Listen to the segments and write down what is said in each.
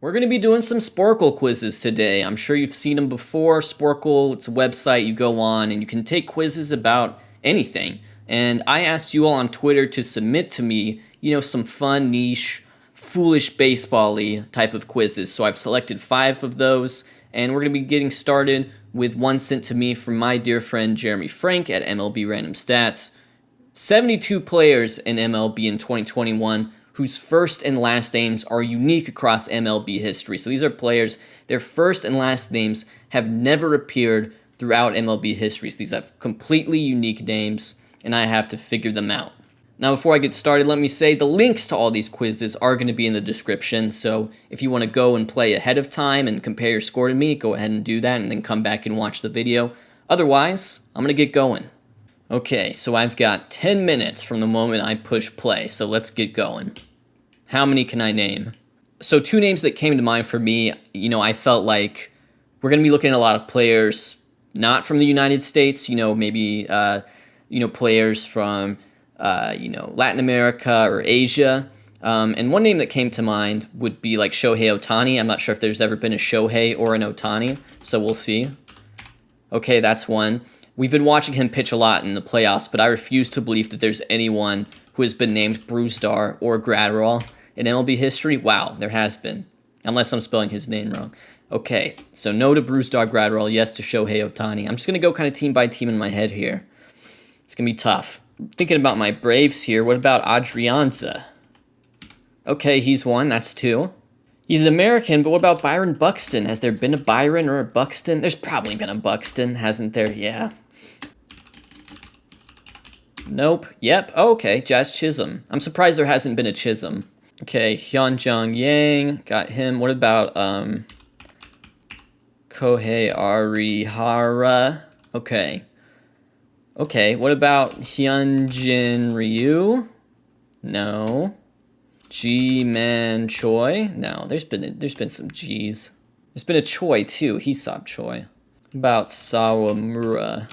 We're going to be doing some Sporcle quizzes today. I'm sure you've seen them before. Sporcle, it's a website you go on and you can take quizzes about anything. And I asked you all on Twitter to submit to me, some fun, niche, foolish baseball-y type of quizzes. So I've selected 5 of those, and we're going to be getting started with one sent to me from my dear friend Jeremy Frank at MLB Random Stats. 72 players in MLB in 2021 whose first and last names are unique across MLB history. So these are players, their first and last names have never appeared throughout MLB history. So these have completely unique names, and I have to figure them out. Now, before I get started, let me say the links to all these quizzes are going to be in the description. So if you want to go and play ahead of time and compare your score to me, go ahead and do that and then come back and watch the video. Otherwise, I'm going to get going. Okay, so I've got 10 minutes from the moment I push play, so let's get going. How many can I name? So 2 names that came to mind for me, I felt like we're going to be looking at a lot of players not from the United States, maybe, players from, Latin America or Asia. And one name that came to mind would be like Shohei Ohtani. I'm not sure if there's ever been a Shohei or an Ohtani, so we'll see. Okay, that's one. We've been watching him pitch a lot in the playoffs, but I refuse to believe that there's anyone who has been named Brewstar or Gratterall in MLB history. Wow, there has been. Unless I'm spelling his name wrong. Okay, so no to Brewstar Gratterall, yes to Shohei Ohtani. I'm just going to go kind of team by team in my head here. It's going to be tough. Thinking about my Braves here, what about Adrianza? Okay, he's 1, that's 2. He's American, but what about Byron Buxton? Has there been a Byron or a Buxton? There's probably been a Buxton, hasn't there? Yeah. Nope. Yep. Oh, okay. Jazz Chisholm. I'm surprised there hasn't been a Chisholm. Okay. Hyunjung Yang. Got him. What about Kohei Arihara? Okay. Okay. What about Hyunjin Ryu? No. Ji-Man Choi? No. There's been some G's. There's been a Choi too. Hisop Choi. What about Sawamura?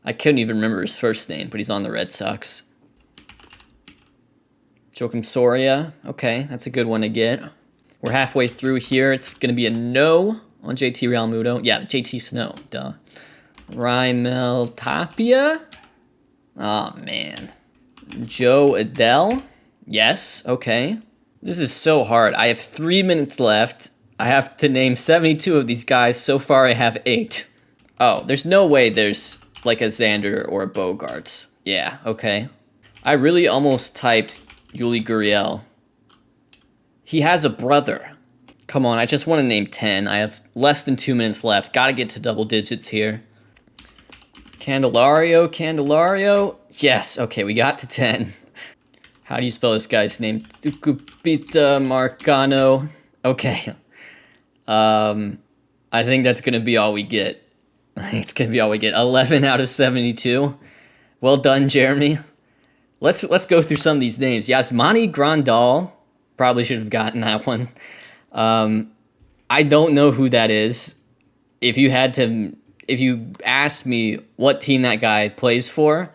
I couldn't even remember his first name, but he's on the Red Sox. Joakim Soria. Okay, that's a good one to get. We're halfway through here. It's going to be a no on JT Realmuto. Yeah, JT Snow. Duh. Raimel Tapia. Oh, man. Joe Adell. Yes, okay. This is so hard. I have 3 minutes left. I have to name 72 of these guys. So far, I have 8. Oh, there's no way there's like a Xander or a Bogarts. Yeah, okay. I really almost typed Yuli Gurriel. He has a brother. Come on, I just want to name 10. I have less than 2 minutes left. Gotta get to double digits here. Candelario. Yes, okay, we got to 10. How do you spell this guy's name? Tucupita Marcano. Okay. I think that's gonna be all we get. It's going to be all we get. 11 out of 72. Well done, Jeremy. Let's go through some of these names. Yasmani Grandal. Probably should have gotten that one. I don't know who that is. If you asked me what team that guy plays for,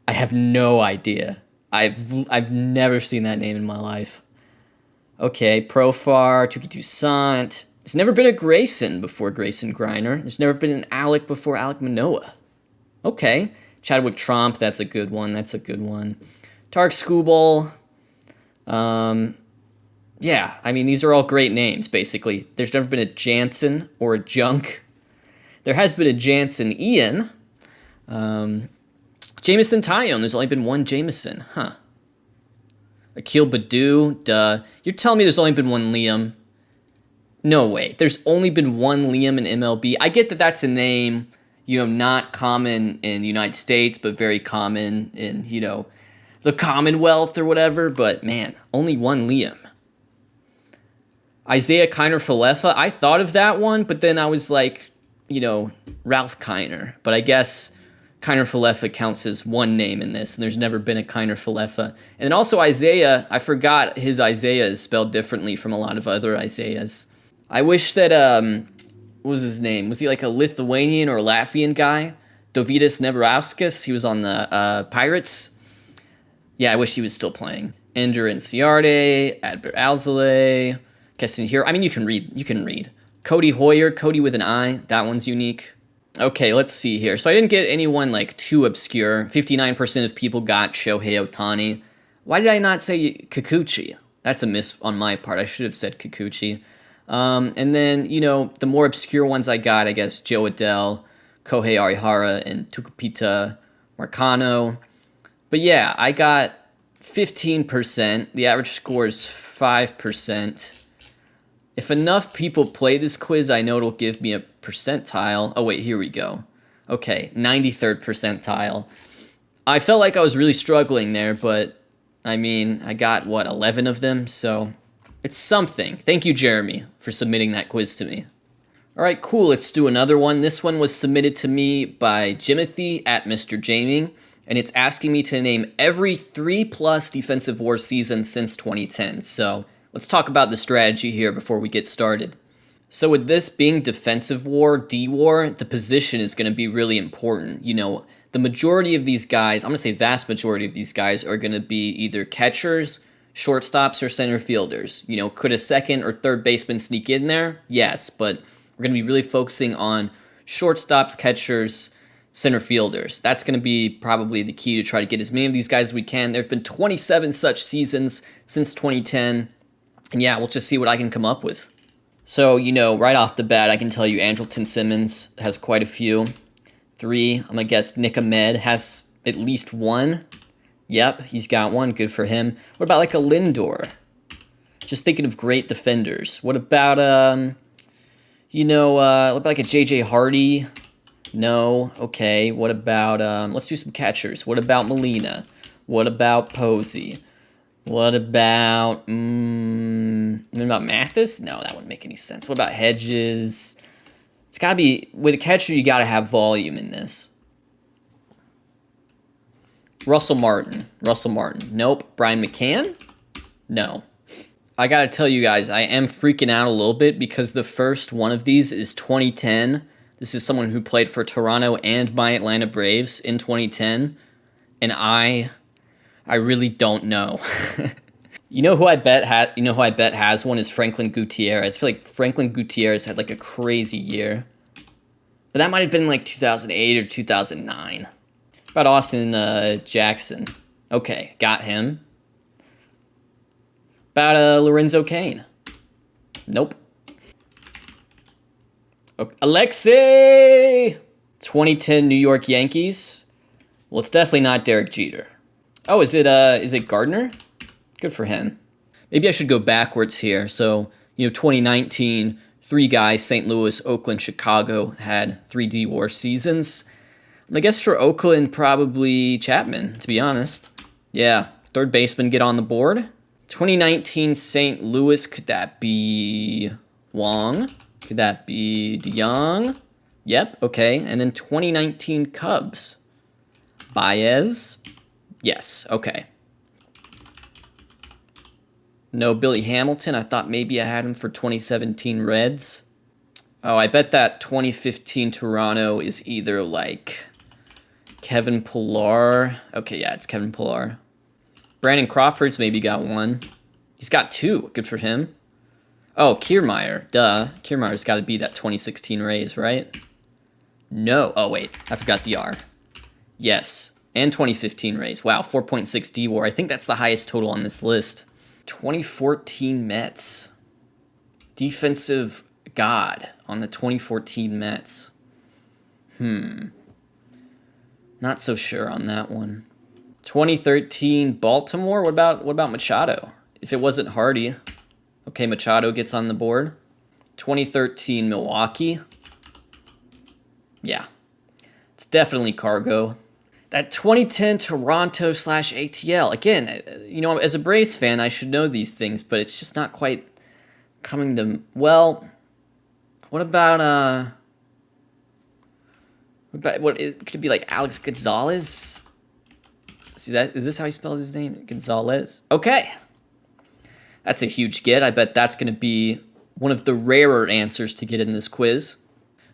I have no idea. I've never seen that name in my life. Okay, Profar, Tuki Toussaint. There's never been a Grayson before Grayson Griner. There's never been an Alec before Alec Manoah. Okay. Chadwick Tromp, that's a good one. Tarek Skubal. Yeah, I mean, these are all great names, basically. There's never been a Jansen or a Junk. There has been a Jansen Ian. Jameson Tyone, there's only been one Jameson. Huh. Akil Badu, duh. You're telling me there's only been one Liam? No way. There's only been one Liam in MLB. I get that that's a name, not common in the United States, but very common in, the Commonwealth or whatever. But, man, only one Liam. Isaiah Kiner-Falefa, I thought of that one, but then I was like, Ralph Kiner. But I guess Kiner-Falefa counts as one name in this, and there's never been a Kiner-Falefa. And then also Isaiah, I forgot his Isaiah is spelled differently from a lot of other Isaiahs. I wish that, what was his name? Was he like a Lithuanian or Latvian guy? Dovydas Neverauskas, he was on the Pirates. Yeah, I wish he was still playing. Ender Inciarte, Adbert Alzolay, Guessing here. I mean, you can read. You can read. Cody Hoyer, Cody with an I. That one's unique. Okay, let's see here. So I didn't get anyone like too obscure. 59% of people got Shohei Ohtani. Why did I not say Kikuchi? That's a miss on my part. I should have said Kikuchi. And then, you know, the more obscure ones I got, I guess, Joe Adele, Kohei Arihara, and Tukupita Marcano. But yeah, I got 15%. The average score is 5%. If enough people play this quiz, I know it'll give me a percentile. Oh, wait, here we go. Okay, 93rd percentile. I felt like I was really struggling there, but, I mean, I got, what, 11 of them? So, it's something. Thank you, Jeremy, for submitting that quiz to me. All right, cool. Let's do another one. This one was submitted to me by Jimothy at Mr. Jaming, and it's asking me to name every 3+ defensive war season since 2010. So, let's talk about the strategy here before we get started. So with this being defensive war, D-war, the position is going to be really important. You know, the majority of these guys, I'm going to say vast majority of these guys are going to be either catchers, shortstops, or center fielders. You know, could a second or third baseman sneak in there? Yes, but we're going to be really focusing on shortstops, catchers, center fielders. That's going to be probably the key to try to get as many of these guys as we can. There have been 27 such seasons since 2010. And yeah, we'll just see what I can come up with. So, you know, right off the bat, I can tell you Andrelton Simmons has quite a few. 3, I'm going to guess Nick Ahmed has at least 1. Yep, he's got 1. Good for him. What about like a Lindor? Just thinking of great defenders. What about, what about like a J.J. Hardy? No. Okay. What about, let's do some catchers. What about Molina? What about Posey? What about Mathis? No, that wouldn't make any sense. What about Hedges? It's got to be, with a catcher, you got to have volume in this. Russell Martin. Nope. Brian McCann? No. I got to tell you guys, I am freaking out a little bit because the first one of these is 2010. This is someone who played for Toronto and my Atlanta Braves in 2010. And I really don't know. You know who I bet has one is Franklin Gutierrez. I feel like Franklin Gutierrez had like a crazy year. But that might have been like 2008 or 2009. About Austin Jackson. Okay, got him. About Lorenzo Cain. Nope. Okay. Alexei! 2010 New York Yankees. Well, it's definitely not Derek Jeter. Oh, is it Gardner? Good for him. Maybe I should go backwards here. So, 2019, 3 guys, St. Louis, Oakland, Chicago, had 3 D-War seasons. I guess for Oakland, probably Chapman, to be honest. Yeah, third baseman get on the board. 2019 St. Louis, could that be Wong? Could that be DeYoung? Yep, okay. And then 2019 Cubs. Baez? Yes, okay. No Billy Hamilton. I thought maybe I had him for 2017 Reds. Oh, I bet that 2015 Toronto is either like Kevin Pillar. Okay, yeah, it's Kevin Pillar. Brandon Crawford's maybe got 1. He's got 2. Good for him. Oh, Kiermaier. Duh. Kiermaier's got to be that 2016 Rays, right? No. Oh, wait. I forgot the R. Yes. And 2015 Rays. Wow, 4.6 D-War. I think that's the highest total on this list. 2014 Mets. Defensive god on the 2014 Mets. Not so sure on that one. 2013 Baltimore. What about Machado? If it wasn't Hardy. Okay, Machado gets on the board. 2013 Milwaukee. Yeah. It's definitely Cargo. That 2010 Toronto / ATL. Again, as a Braves fan, I should know these things, but it's just not quite coming to... Well, what about, could it be like Alex Gonzalez? See, is this how he spelled his name? Gonzalez? Okay. That's a huge get. I bet that's going to be one of the rarer answers to get in this quiz.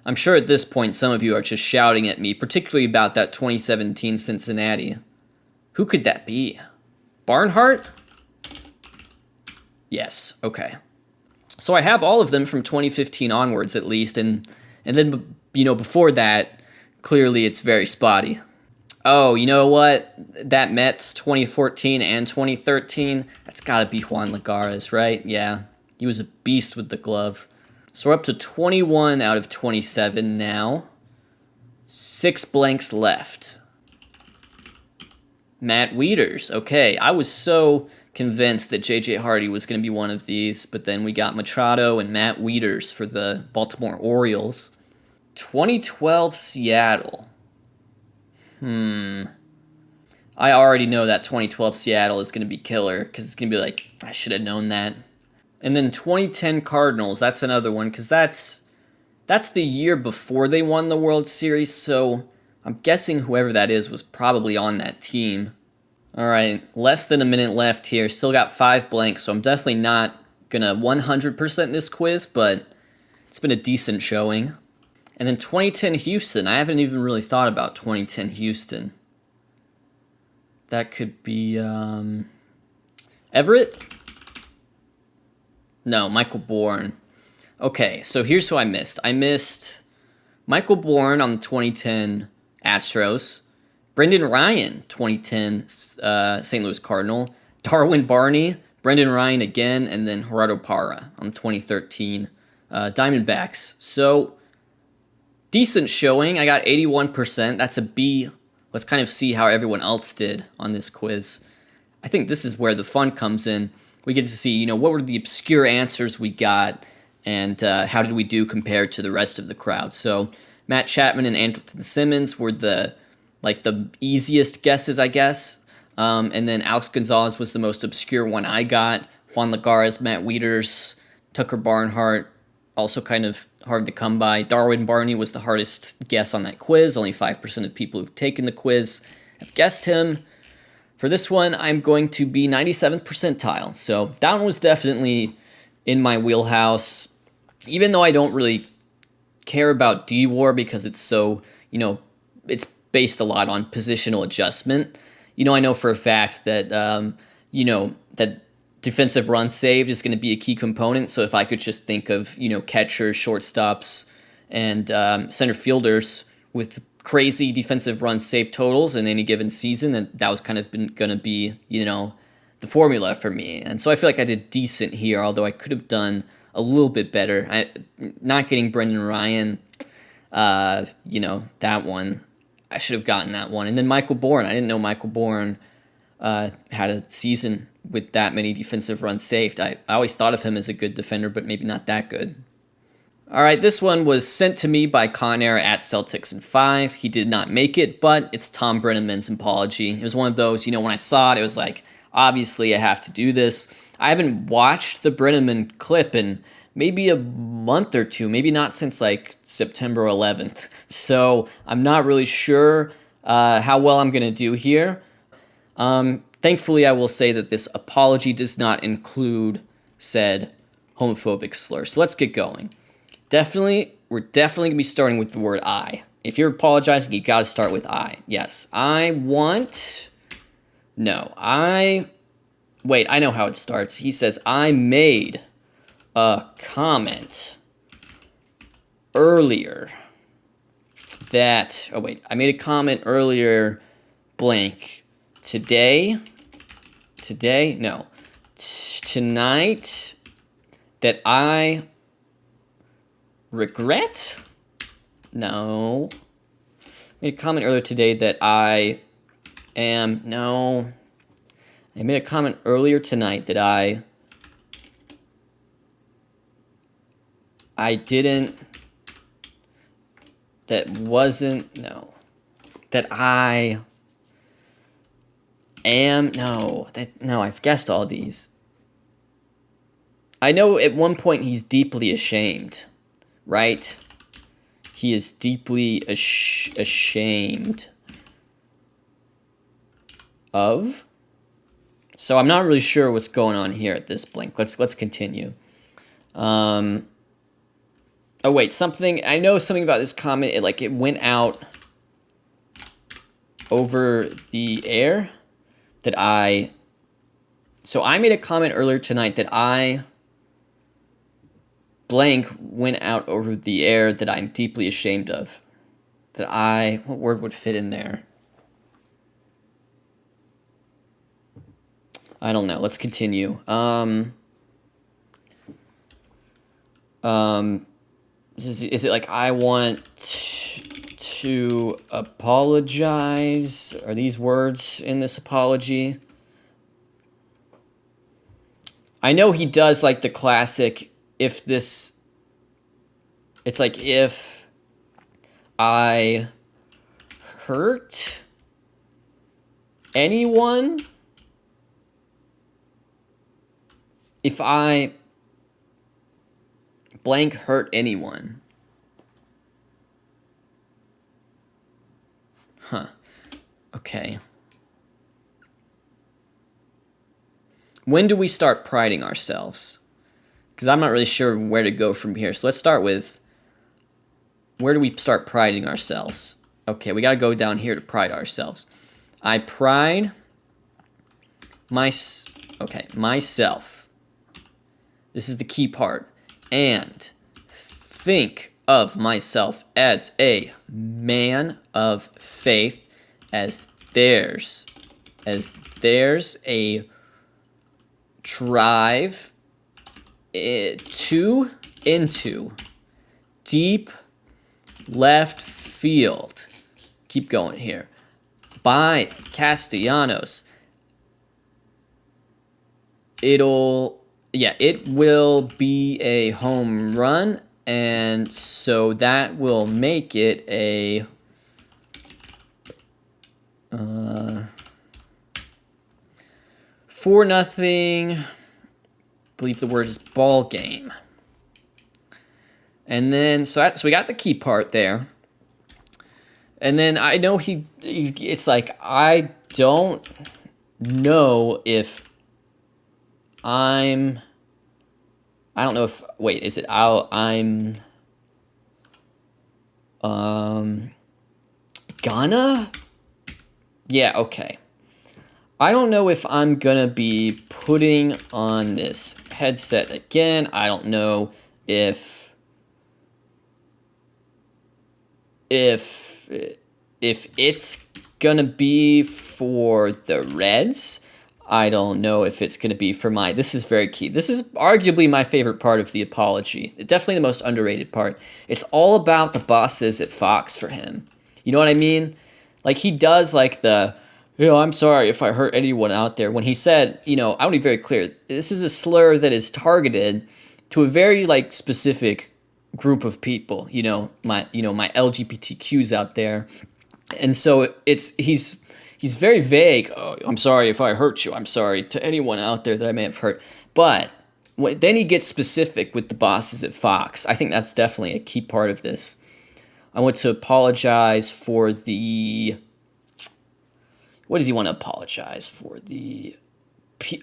I'm sure at this point some of you are just shouting at me, particularly about that 2017 Cincinnati. Who could that be? Barnhart? Yes, okay. So I have all of them from 2015 onwards, at least, and then before that, clearly it's very spotty. Oh, you know what? That Mets 2014 and 2013, that's got to be Juan Lagares, right? Yeah, he was a beast with the glove. So we're up to 21 out of 27 now. 6 blanks left. Matt Wieters. Okay, I was so convinced that J.J. Hardy was going to be one of these, but then we got Machado and Matt Wieters for the Baltimore Orioles. 2012 Seattle. I already know that 2012 Seattle is going to be killer, because it's going to be like, I should have known that. And then 2010 Cardinals, that's another one, because that's the year before they won the World Series, so I'm guessing whoever that is was probably on that team. All right, less than a minute left here. Still got 5 blanks, so I'm definitely not going to 100% this quiz, but it's been a decent showing. And then 2010 Houston. I haven't even really thought about 2010 Houston. That could be Everett? No, Michael Bourne. Okay, so here's who I missed. I missed Michael Bourne on the 2010 Astros, Brendan Ryan, 2010 St. Louis Cardinal, Darwin Barney, Brendan Ryan again, and then Gerardo Parra on the 2013 Diamondbacks. So, decent showing. I got 81%. That's a B. Let's kind of see how everyone else did on this quiz. I think this is where the fun comes in. We get to see, what were the obscure answers we got, and how did we do compared to the rest of the crowd. So Matt Chapman and Andrelton Simmons were the easiest guesses, I guess. And then Alex Gonzalez was the most obscure one I got. Juan Lagares, Matt Wieters, Tucker Barnhart, also kind of hard to come by. Darwin Barney was the hardest guess on that quiz. Only 5% of people who've taken the quiz have guessed him. For this one, I'm going to be 97th percentile. So that one was definitely in my wheelhouse. Even though I don't really care about D-WAR because it's so, it's based a lot on positional adjustment. I know for a fact that, that defensive runs saved is going to be a key component. So if I could just think of, catchers, shortstops, and center fielders with crazy defensive runs saved totals in any given season, then that was kind of going to be, the formula for me. And so I feel like I did decent here, although I could have done a little bit better. Not getting Brendan Ryan, that one. I should have gotten that one. And then Michael Bourne. I didn't know Michael Bourne had a season with that many defensive runs saved. I always thought of him as a good defender, but maybe not that good. All right, this one was sent to me by Conair at Celtics in 5. He did not make it, but it's Tom Brenneman's apology. It was one of those, when I saw it, it was like, obviously I have to do this. I haven't watched the Brenneman clip in maybe a month or two, maybe not since like September 11th. So I'm not really sure how well I'm going to do here. Thankfully, I will say that this apology does not include said homophobic slur. So let's get going. We're definitely going to be starting with the word I. If you're apologizing, you got to start with I. Yes, Wait, I know how it starts. He says, I made a comment earlier that, I made a comment earlier, blank, tonight, that I regret? No. I made a comment earlier today that I made a comment earlier tonight that I didn't, that wasn't, no. That I am, no, I've guessed all these. I know at one point he's deeply ashamed, right? He is deeply ashamed of. So I'm not really sure what's going on here at this blank. Let's continue. I know something about this comment. It went out over the air so I made a comment earlier tonight that I blank went out over the air that I'm deeply ashamed of. What word would fit in there? I don't know. Let's continue. Is it like I want to apologize? Are these words in this apology? I know he does like the classic, it's like if I hurt anyone, if I blank hurt anyone. Huh. Okay. When do we start priding ourselves? Because I'm not really sure where to go from here. So let's start with, where do we start priding ourselves? Okay, we got to go down here to pride ourselves. I pride myself. This is the key part. And think of myself as a man of faith, as there's a drive into deep left field. Keep going here. By Castellanos. It will be a home run, and so that will make it a 4-0, I believe the word is ball game. And then, so we got the key part there. And then I know it's like, I don't know if I'm gonna? Yeah, okay. I don't know if I'm gonna be putting on this headset again. I don't know if it's gonna be for the Reds. I don't know if it's going to be for this is very key. This is arguably my favorite part of the apology. Definitely the most underrated part. It's all about the bosses at Fox for him. You know what I mean? Like, he does like I'm sorry if I hurt anyone out there. When he said, I want to be very clear. This is a slur that is targeted to a very like specific group of people. My LGBTQs out there. And so he's very vague. Oh, I'm sorry if I hurt you. I'm sorry to anyone out there that I may have hurt. But then he gets specific with the bosses at Fox. I think that's definitely a key part of this. I want to apologize for the... What does he want to apologize for? I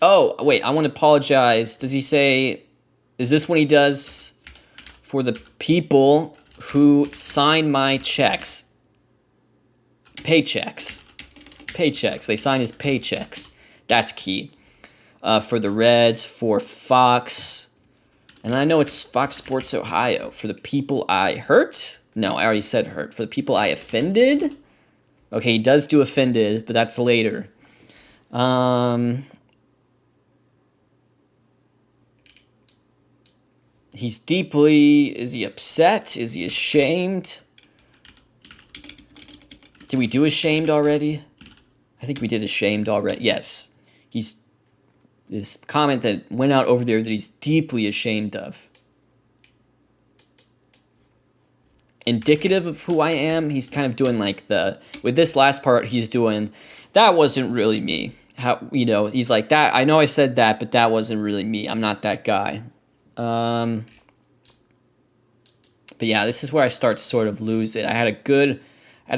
want to apologize. Does he say... Is this when he does... For the people who sign my checks? Paychecks. They sign his paychecks. That's key. For the Reds, for Fox, and I know it's Fox Sports Ohio. For the people I hurt? No, I already said hurt. For the people I offended? Okay, he does do offended, but that's later. Is he upset? Is he ashamed? Did we do ashamed already? I think we did ashamed already. Yes. This comment that went out over there that he's deeply ashamed of. Indicative of who I am, he's kind of doing like with this last part, he's doing, that wasn't really me. He's like, that, I know I said that, but that wasn't really me. I'm not that guy. But yeah, this is where I start to sort of lose it. I had a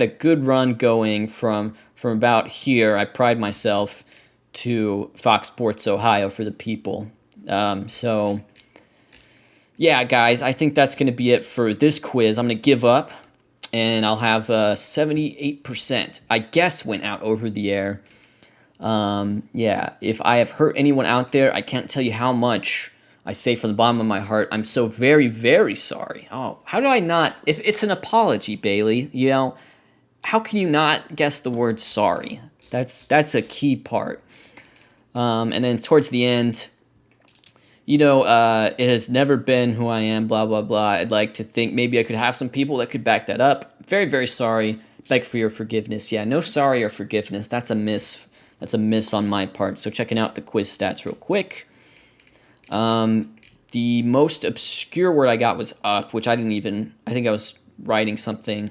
good run going from about here. I pride myself to Fox Sports Ohio for the people. So yeah, guys, I think that's going to be it for this quiz. I'm going to give up, and I'll have 78%, I guess, went out over the air. Yeah, if I have hurt anyone out there, I can't tell you how much I say from the bottom of my heart, I'm so very, very sorry. Oh, how do I not? If it's an apology, Bailey, how can you not guess the word sorry? That's a key part. And then towards the end, it has never been who I am, blah, blah, blah. I'd like to think maybe I could have some people that could back that up. Very, very sorry. Beg for your forgiveness. Yeah, no sorry or forgiveness. That's a miss. That's a miss on my part. So checking out the quiz stats real quick. The most obscure word I got was up, which I think I was writing something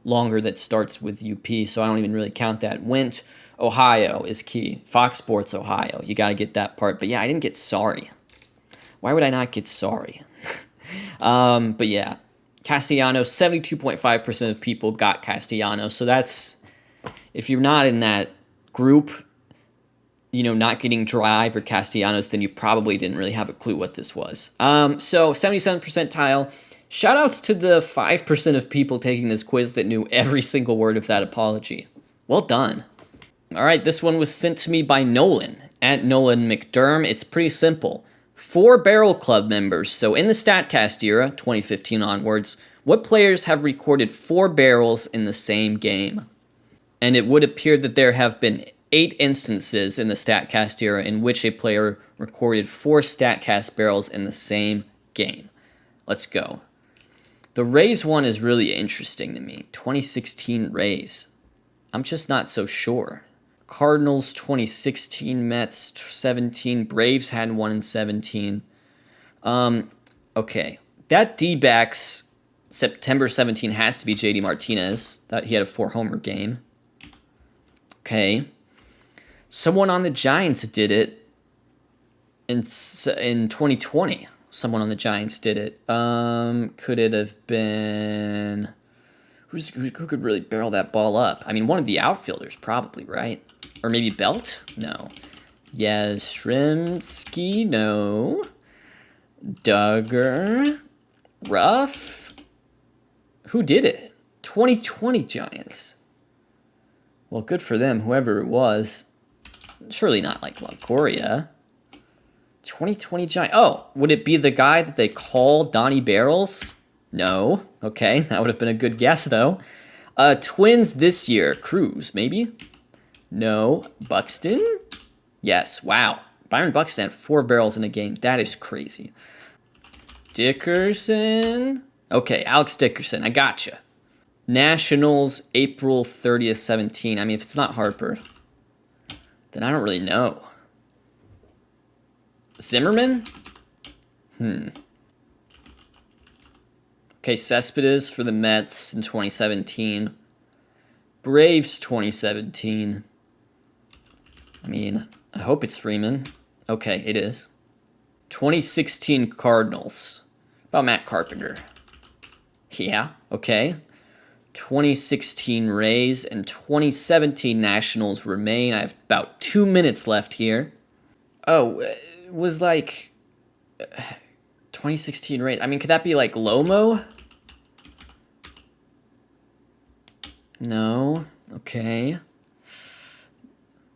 longer that starts with UP, so I don't even really count that. Went, Ohio is key. Fox Sports, Ohio. You got to get that part. But yeah, I didn't get sorry. Why would I not get sorry? But yeah, Castellanos, 72.5% of people got Castellanos. So that's, if you're not in that group, not getting Drive or Castellanos, then you probably didn't really have a clue what this was. So 77th percentile. Shoutouts to the 5% of people taking this quiz that knew every single word of that apology. Well done. All right, this one was sent to me by Nolan, at Nolan McDerm. It's pretty simple. 4 Barrel Club members. So in the StatCast era, 2015 onwards, what players have recorded 4 barrels in the same game? And it would appear that there have been 8 instances in the StatCast era in which a player recorded 4 StatCast barrels in the same game. Let's go. The Rays one is really interesting to me. 2016 Rays. I'm just not so sure. Cardinals 2016, Mets 17, Braves had one in 17. Okay. That D-backs September 17 has to be JD Martinez. That he had a 4-homer game. Okay. Someone on the Giants did it in 2020. Someone on the Giants did it. Could it have been... Who could really barrel that ball up? I mean, one of the outfielders probably, right? Or maybe Belt? No. Yastrzemski? No. Duggar? Ruff? Who did it? 2020 Giants. Well, good for them, whoever it was. Surely not like Longoria. 2020 Giants. Oh, would it be the guy that they call Donnie Barrels? No. Okay, that would have been a good guess, though. Twins this year. Cruz, maybe? No. Buxton? Yes. Wow. Byron Buxton had 4 barrels in a game. That is crazy. Dickerson? Okay, Alex Dickerson. I gotcha. Nationals, April 30th, 17. I mean, if it's not Harper, then I don't really know. Zimmerman? Okay, Cespedes for the Mets in 2017. Braves 2017. I mean, I hope it's Freeman. Okay, it is. 2016 Cardinals. About Matt Carpenter. Yeah, okay. 2016 Rays and 2017 Nationals remain. I have about 2 minutes left here. Oh, it was like 2016 Rays. I mean, could that be like Lomo? No. Okay.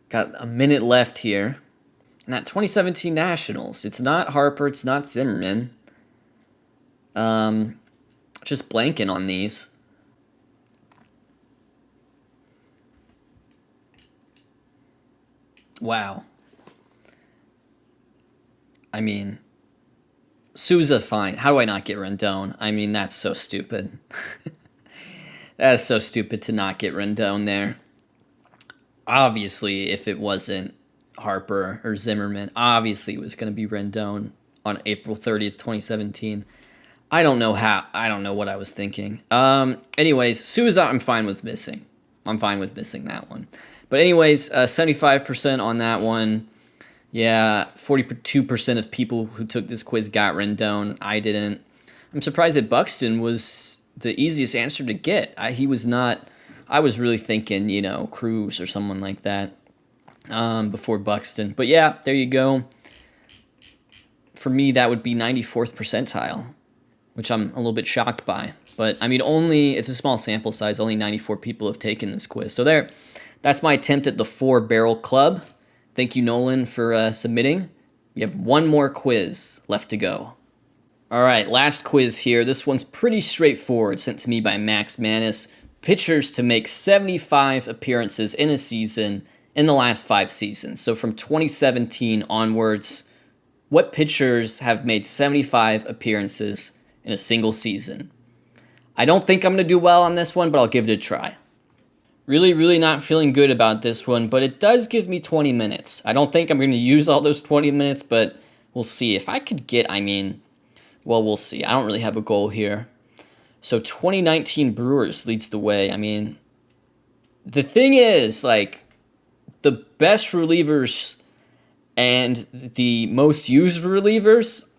Got a minute left here. And that 2017 Nationals. It's not Harper. It's not Zimmerman. Just blanking on these. Wow. I mean, Souza, fine. How do I not get Rendon? I mean, that's so stupid. That is so stupid to not get Rendon there. Obviously, if it wasn't Harper or Zimmerman, obviously it was going to be Rendon on April 30th, 2017. I don't know how. I don't know what I was thinking. Anyways, Souza, I'm fine with missing. I'm fine with missing that one. But anyways, 75% on that one. Yeah, 42% of people who took this quiz got Rendon. I didn't. I'm surprised that Buxton was the easiest answer to get. He was not. I was really thinking, Cruz or someone like that before Buxton. But yeah, there you go. For me, that would be 94th percentile, which I'm a little bit shocked by. But I mean, it's a small sample size. Only 94 people have taken this quiz. So there, that's my attempt at the 4 Barrel Club. Thank you, Nolan, for submitting. We have one more quiz left to go. All right, last quiz here. This one's pretty straightforward, sent to me by Max Manis. Pitchers to make 75 appearances in a season in the last 5 seasons. So from 2017 onwards, what pitchers have made 75 appearances in a single season? I don't think I'm going to do well on this one, but I'll give it a try. Really not feeling good about this one, but it does give me 20 minutes. I don't think I'm going to use all those 20 minutes, but we'll see. If I could get, well, we'll see. I don't really have a goal here. So 2019 Brewers leads the way. The thing is, the best relievers and the most used relievers,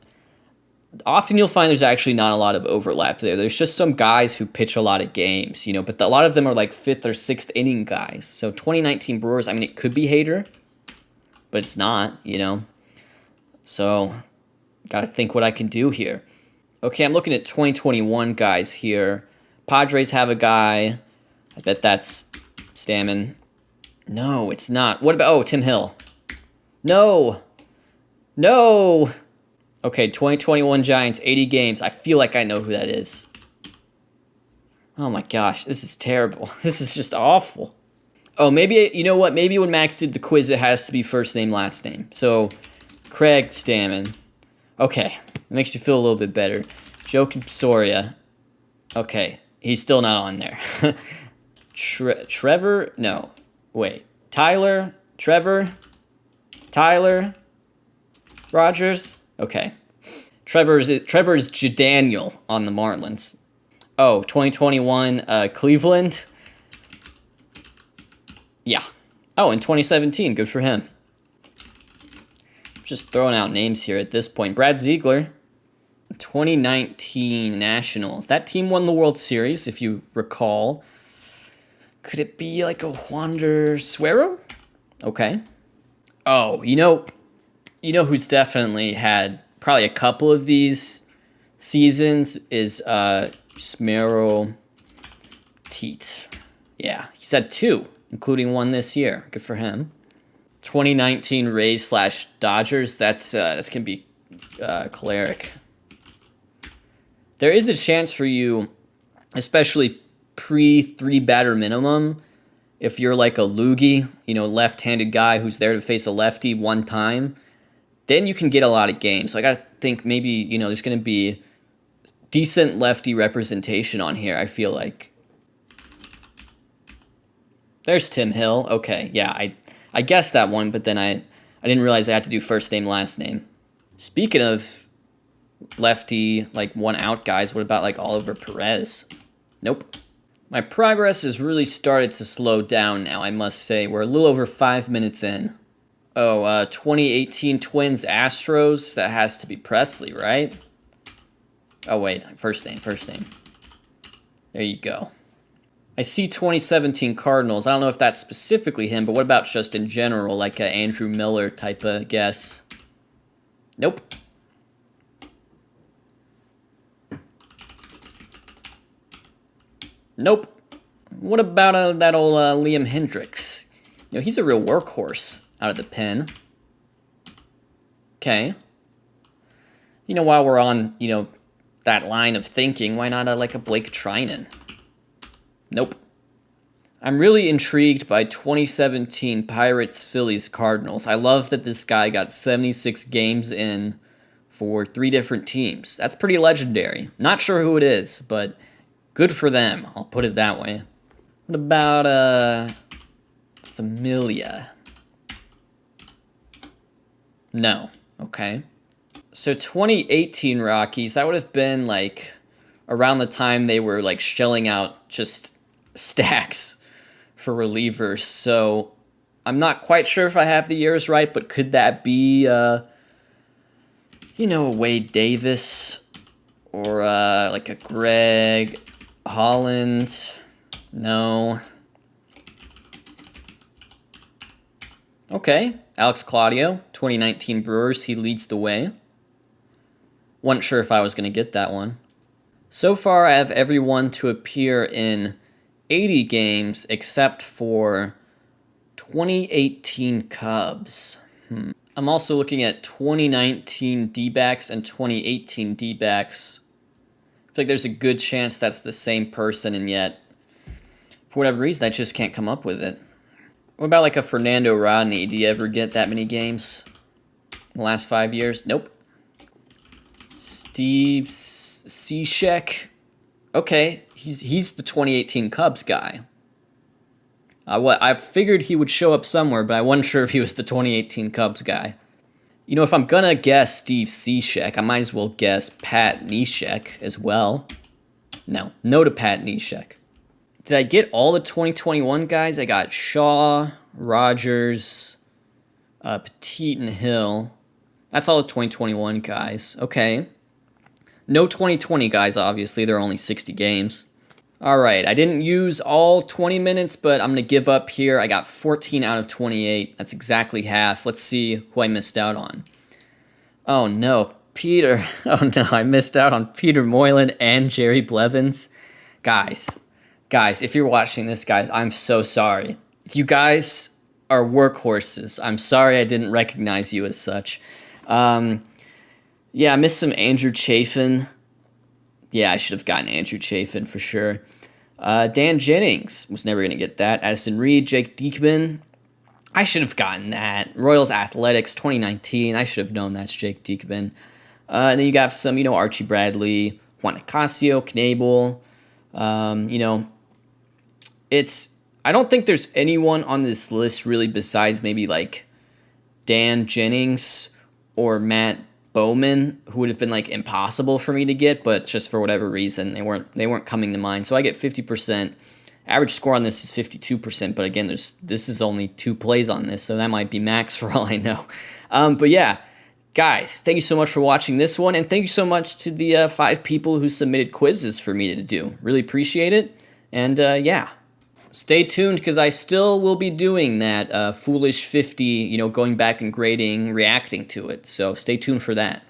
often you'll find there's actually not a lot of overlap there. There's just some guys who pitch a lot of games, but a lot of them are like 5th or 6th inning guys. So 2019 Brewers, it could be Hader, but it's not, So, gotta think what I can do here. Okay, I'm looking at 2021 guys here. Padres have a guy. I bet that's Stammen. No, it's not. What about, Tim Hill. No. Okay, 2021 Giants, 80 games. I feel like I know who that is. Oh my gosh, this is terrible. This is just awful. Oh, maybe, you know what? Maybe when Max did the quiz, it has to be first name, last name. So, Craig Stammen. Okay, it makes me feel a little bit better. Joakim Soria. Okay, he's still not on there. Trevor? No, wait. Tyler? Trevor? Tyler? Rogers? Okay. Trevor is Jadaniel on the Marlins. Oh, 2021 Cleveland? Yeah. Oh, in 2017. Good for him. Just throwing out names here at this point. Brad Ziegler. 2019 Nationals. That team won the World Series, if you recall. Could it be like a Wander Suero? Okay. Oh, you know who's definitely had probably a couple of these seasons is Smero Teat. Yeah, he's had 2, including one this year. Good for him. 2019 Rays / Dodgers. That's gonna be Cleric. There is a chance for you, especially pre-3 batter minimum, if you're like a loogie, left-handed guy who's there to face a lefty one time, then you can get a lot of games. So I gotta think maybe, there's gonna be decent lefty representation on here, I feel like. There's Tim Hill. Okay, yeah, I guessed that one, but then I didn't realize I had to do first name, last name. Speaking of lefty, one out guys, what about Oliver Perez? Nope. My progress has really started to slow down now, I must say. We're a little over 5 minutes in. Oh, 2018 Twins Astros. That has to be Presley, right? Oh, wait. First name. There you go. I see 2017 Cardinals. I don't know if that's specifically him, but what about just in general, like a Andrew Miller type of guess? Nope. Nope. What about that old Liam Hendricks? He's a real workhorse out of the pen. Okay. While we're on, that line of thinking, why not like a Blake Trinan? Nope. I'm really intrigued by 2017 Pirates, Phillies, Cardinals. I love that this guy got 76 games in for 3 different teams. That's pretty legendary. Not sure who it is, but good for them. I'll put it that way. What about Familia? No. Okay. So 2018 Rockies, that would have been around the time they were shelling out just stacks for relievers. So I'm not quite sure if I have the years right, but could that be Wade Davis or a Greg Holland? No. Okay, Alex Claudio, 2019 Brewers, he leads the way. Wasn't sure if I was going to get that one. So far, I have everyone to appear in 80 games except for 2018 Cubs. I'm also looking at 2019 D-backs and 2018 D-backs. I feel like there's a good chance that's the same person, and yet, for whatever reason, I just can't come up with it. What about like a Fernando Rodney? Do you ever get that many games in the last 5 years? Nope. Steve Cishek. Okay, he's the 2018 Cubs guy. I figured he would show up somewhere, but I wasn't sure if he was the 2018 Cubs guy. You know, if I'm gonna guess Steve Cishek, I might as well guess Pat Neshek as well. No to Pat Neshek. Did I get all the 2021 guys? I got Shaw, Rogers, Petit, and Hill. That's all the 2021 guys. Okay. No 2020 guys, obviously. There are only 60 games. All right, I didn't use all 20 minutes, but I'm going to give up here. I got 14 out of 28. That's exactly half. Let's see who I missed out on. Oh, no. Peter. Oh, no. I missed out on Peter Moylan and Jerry Blevins. Guys, if you're watching this, guys, I'm so sorry. You guys are workhorses. I'm sorry I didn't recognize you as such. Yeah, I missed some Andrew Chafin. Yeah, I should have gotten Andrew Chafin for sure. Dan Jennings was never going to get that. Addison Reed, Jake Diekman. I should have gotten that. Royals Athletics 2019. I should have known that's Jake Diekman. And then you got some, Archie Bradley, Juan Nicasio, Knable. I don't think there's anyone on this list really besides maybe like Dan Jennings or Matt Bowman, who would have been like impossible for me to get, but just for whatever reason they weren't coming to mind. So I get 50%. Average score on this is 52%, but again, this is only 2 plays on this, so that might be max for all I know. But yeah, guys, thank you so much for watching this one, and thank you so much to the 5 people who submitted quizzes for me to do. Really appreciate it, and yeah. Stay tuned because I still will be doing that Foolish 50, going back and grading, reacting to it. So stay tuned for that.